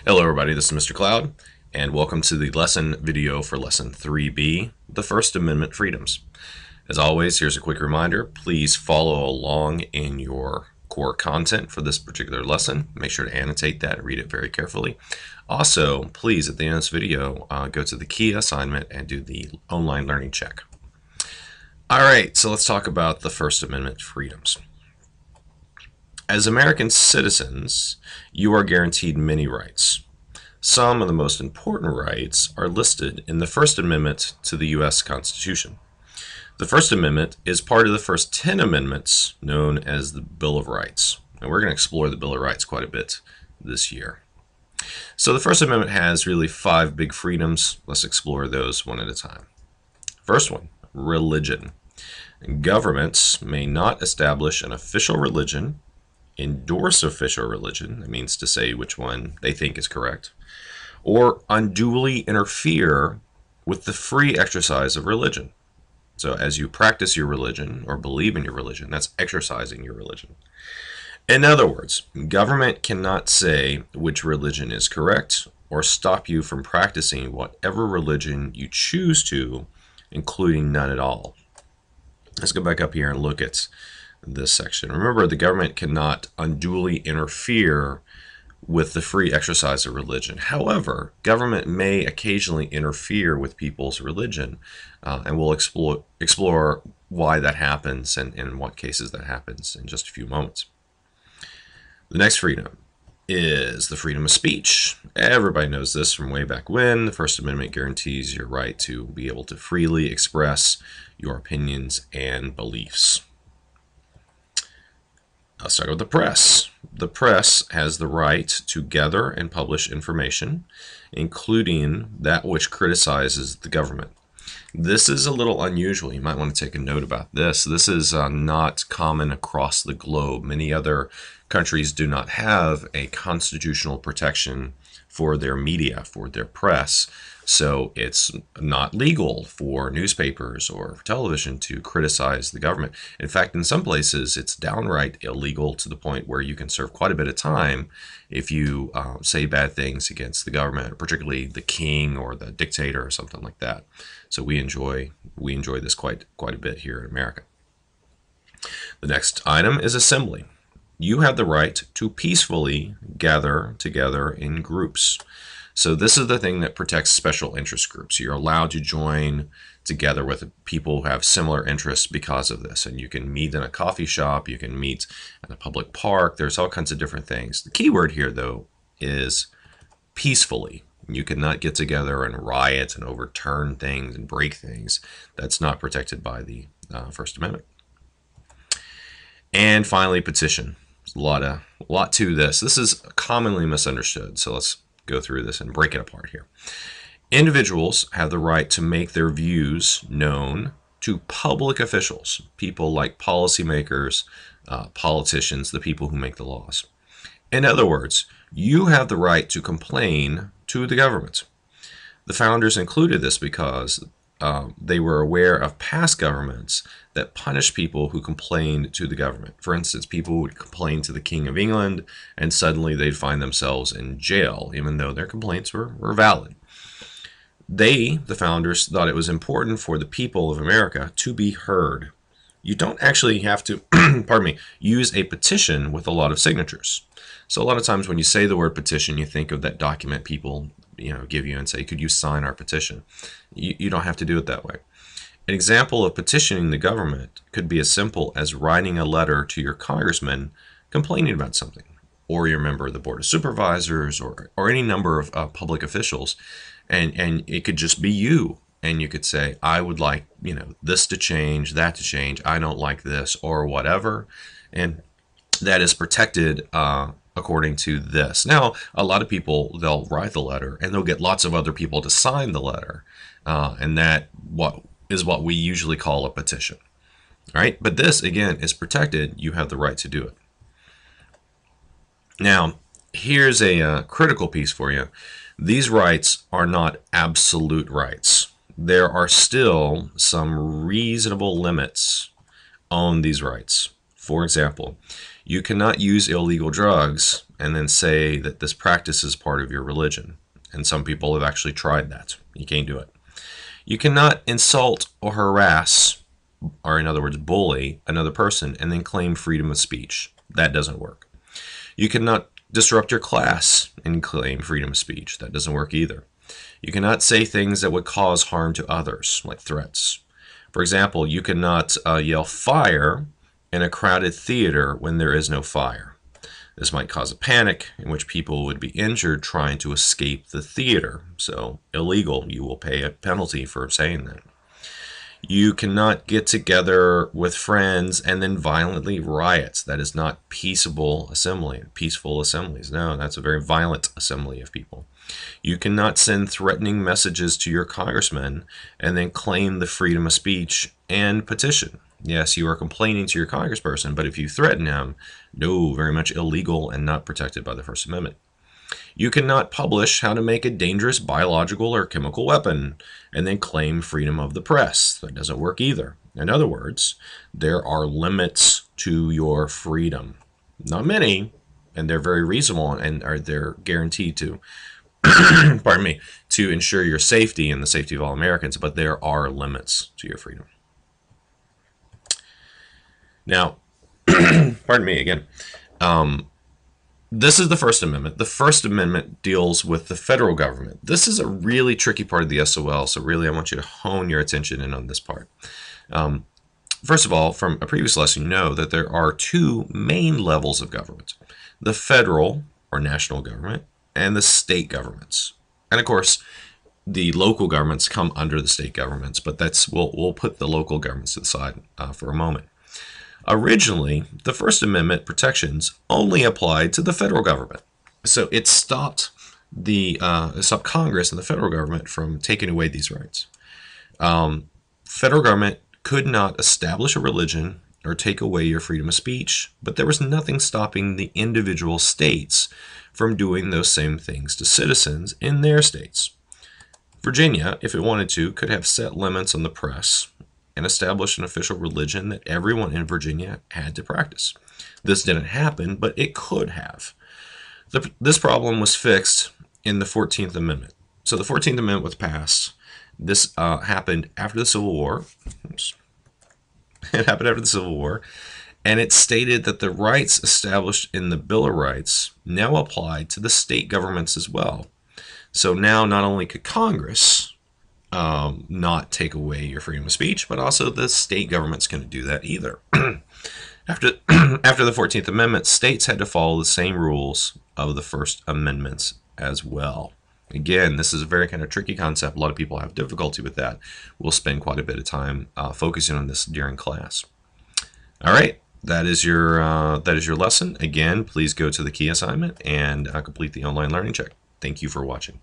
Hello everybody, this is Mr. Cloud, and welcome to the lesson video for Lesson 3B, the First Amendment Freedoms. As always, here's a quick reminder, please follow along in your core content for this particular lesson. Make sure to annotate that and read it very carefully. Also, please, at the end of this video, go to the key assignment and do the online learning check. Alright, so let's talk about the First Amendment freedoms. As American citizens, you are guaranteed many rights. Some of the most important rights are listed in the First Amendment to the U.S. Constitution. The First Amendment is part of the first 10 amendments known as the Bill of Rights. And we're going to explore the Bill of Rights quite a bit this year. So the First Amendment has really 5 big freedoms. Let's explore those one at a time. First one, religion. Governments may not establish an official religion, endorse official religion, that means to say which one they think is correct, or unduly interfere with the free exercise of religion. So as you practice your religion or believe in your religion, that's exercising your religion. In other words, government cannot say which religion is correct or stop you from practicing whatever religion you choose to, including none at all. Let's go back up here and look at this section. Remember, the government cannot unduly interfere with the free exercise of religion. However, government may occasionally interfere with people's religion, and we'll explore why that happens and in what cases that happens in just a few moments. The next freedom is the freedom of speech. Everybody knows this from way back when. The First Amendment guarantees your right to be able to freely express your opinions and beliefs. Let's start with the press. The press has the right to gather and publish information, including that which criticizes the government. This is a little unusual. You might want to take a note about this. This is not common across the globe. Many other countries do not have a constitutional protection for their media, for their press. So it's not legal for newspapers or television to criticize the government. In fact, in some places, it's downright illegal to the point where you can serve quite a bit of time if you say bad things against the government, particularly the king or the dictator or something like that. So we enjoy this quite a bit here in America. The next item is assembly. You have the right to peacefully gather together in groups. So this is the thing that protects special interest groups. You're allowed to join together with people who have similar interests because of this. And you can meet in a coffee shop, you can meet in a public park, there's all kinds of different things. The key word here, though, is peacefully. You cannot get together and riot and overturn things and break things. That's not protected by the First Amendment. And finally, petition. There's a lot to this. This is commonly misunderstood, so let's go through this and break it apart here. Individuals have the right to make their views known to public officials, people like policymakers, politicians, the people who make the laws. In other words, you have the right to complain to the government. The founders included this because they were aware of past governments that punished people who complained to the government. For instance, people would complain to the King of England and suddenly they'd find themselves in jail, even though their complaints were valid. They, the founders, thought it was important for the people of America to be heard. You don't actually have to, pardon me, use a petition with a lot of signatures. So a lot of times when you say the word petition, you think of that document people give you and say, could you sign our petition? You don't have to do it that way. An example of petitioning the government could be as simple as writing a letter to your congressman complaining about something, or your member of the Board of Supervisors, or any number of public officials, and it could just be you, and you could say, I would like this to change, that to change, I don't like this, or whatever, and that is protected according to this. Now, a lot of people, they'll write the letter and they'll get lots of other people to sign the letter, and that is what we usually call a petition. All right, but this again is protected. You have the right to do it. Now, here's a critical piece for you. These rights are not absolute rights. There are still some reasonable limits on these rights. For example, you cannot use illegal drugs and then say that this practice is part of your religion. And some people have actually tried that. You can't do it. You cannot insult or harass, or in other words, bully another person and then claim freedom of speech. That doesn't work. You cannot disrupt your class and claim freedom of speech. That doesn't work either. You cannot say things that would cause harm to others, like threats. For example, you cannot yell fire in a crowded theater when there is no fire. This might cause a panic in which people would be injured trying to escape the theater. So, illegal. You will pay a penalty for saying that. You cannot get together with friends and then violently riot. That is not peaceable assembly, peaceful assemblies. No, that's a very violent assembly of people. You cannot send threatening messages to your congressman and then claim the freedom of speech and petition. Yes, you are complaining to your congressperson, but if you threaten him, no, very much illegal and not protected by the First Amendment. You cannot publish how to make a dangerous biological or chemical weapon and then claim freedom of the press. That doesn't work either. In other words, there are limits to your freedom. Not many, and they're very reasonable, and they're guaranteed to, pardon me, to ensure your safety and the safety of all Americans, but there are limits to your freedom. Now, pardon me again. This is the First Amendment. The First Amendment deals with the federal government. This is a really tricky part of the SOL, so really I want you to hone your attention in on this part. First of all, from a previous lesson, you know that there are two main levels of government: the federal or national government and the state governments. And of course, the local governments come under the state governments, but we'll put the local governments to the side for a moment. Originally, the First Amendment protections only applied to the federal government. So it stopped Congress and the federal government from taking away these rights. Federal government could not establish a religion or take away your freedom of speech, but there was nothing stopping the individual states from doing those same things to citizens in their states. Virginia, if it wanted to, could have set limits on the press and establish an official religion that everyone in Virginia had to practice. This didn't happen, but it could have. This problem was fixed in the 14th Amendment. So the 14th Amendment was passed. This happened after the Civil War. It happened after the Civil War, and it stated that the rights established in the Bill of Rights now applied to the state governments as well. So now not only could Congress not take away your freedom of speech, but also the state government's going to do that either. After the 14th Amendment, states had to follow the same rules of the First Amendments as well. Again, this is a very kind of tricky concept. A lot of people have difficulty with that. We'll spend quite a bit of time focusing on this during class. All right, that is your lesson. Again, please go to the key assignment and complete the online learning check. Thank you for watching.